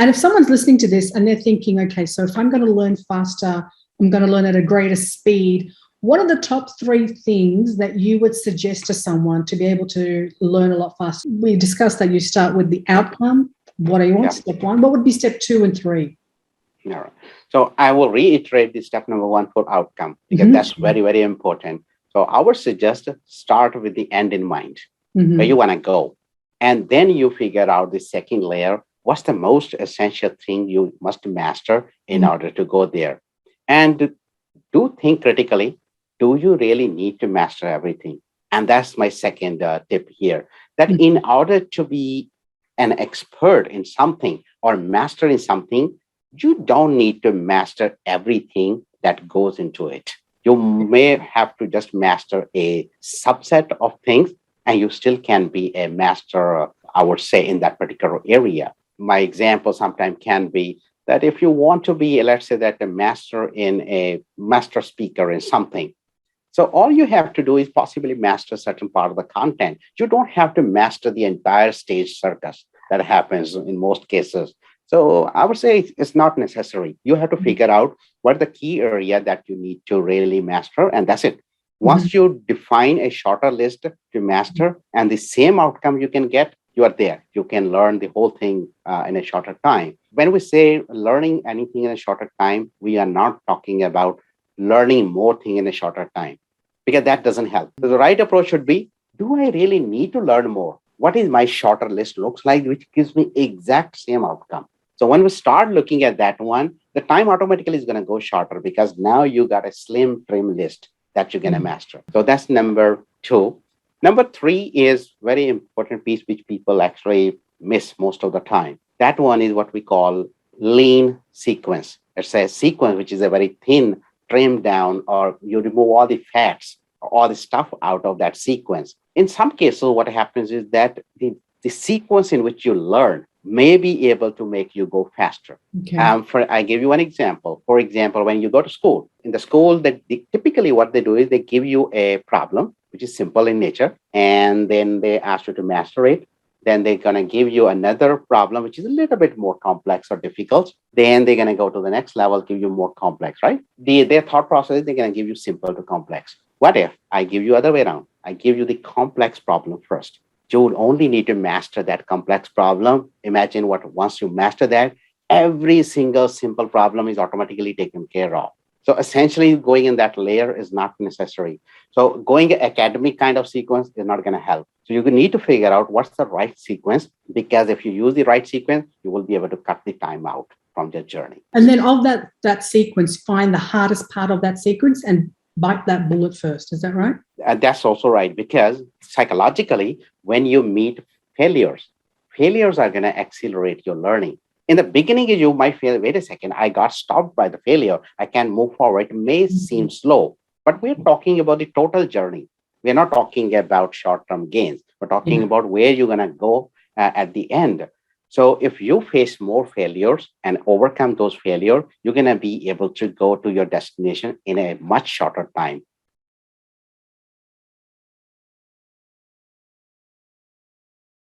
And if someone's listening to this and they're thinking, okay, so if I'm going to learn faster, I'm going to learn at a greater speed, what are the top 3 things that you would suggest to someone to be able to learn a lot faster? We discussed that you start with the outcome. What do you want? Step 1. What would be step 2 and 3? All right. So I will reiterate the step number 1 for outcome, because that's very, very important. So I would suggest start with the end in mind, where you want to go. And then you figure out the second layer. What's the most essential thing you must master in order to go there? And do think critically. Do you really need to master everything? And that's my second tip here, that in order to be an expert in something or master in something, you don't need to master everything that goes into it. You may have to just master a subset of things, and you still can be a master, I would say, in that particular area. My example sometimes can be that if you want to be, let's say, that a master in a master speaker in something, so all you have to do is possibly master a certain part of the content. You don't have to master the entire stage circus that happens in most cases. So I would say it's not necessary. You have to figure out what the key area that you need to really master, and that's it. Once you define a shorter list to master and the same outcome you can get, you are there. You can learn the whole thing in a shorter time. When we say learning anything in a shorter time, we are not talking about learning more things in a shorter time, because that doesn't help. So the right approach should be, do I really need to learn more? What is my shorter list looks like, which gives me exact same outcome? So when we start looking at that one, the time automatically is going to go shorter, because now you got a slim trim list that you're going to master. So that's number 2. Number 3 is very important piece, which people actually miss most of the time. That one is what we call lean sequence. It's a sequence which is a very thin, trimmed down, or you remove all the fats, all the stuff out of that sequence. In some cases, what happens is that the sequence in which you learn may be able to make you go faster. Okay. I give you an example. For example, when you go to school, in the school, typically what they do is they give you a problem, which is simple in nature, and then they ask you to master it. Then they're going to give you another problem, which is a little bit more complex or difficult. Then they're going to go to the next level, give you more complex, right? Their thought process, they're going to give you simple to complex. What if I give you other way around? I give you the complex problem first. You would only need to master that complex problem. Imagine once you master that, every single simple problem is automatically taken care of. So essentially, going in that layer is not necessary. So going academic kind of sequence is not going to help. So you need to figure out what's the right sequence, because if you use the right sequence, you will be able to cut the time out from your journey. And then of that sequence, find the hardest part of that sequence and bite that bullet first. Is that right? That's also right, because psychologically, when you meet failures are going to accelerate your learning. In the beginning, you might feel, wait a second, I got stopped by the failure. I can't move forward. It may seem slow, but we're talking about the total journey. We're not talking about short-term gains. We're talking about where you're going to go at the end. So if you face more failures and overcome those failures, you're going to be able to go to your destination in a much shorter time.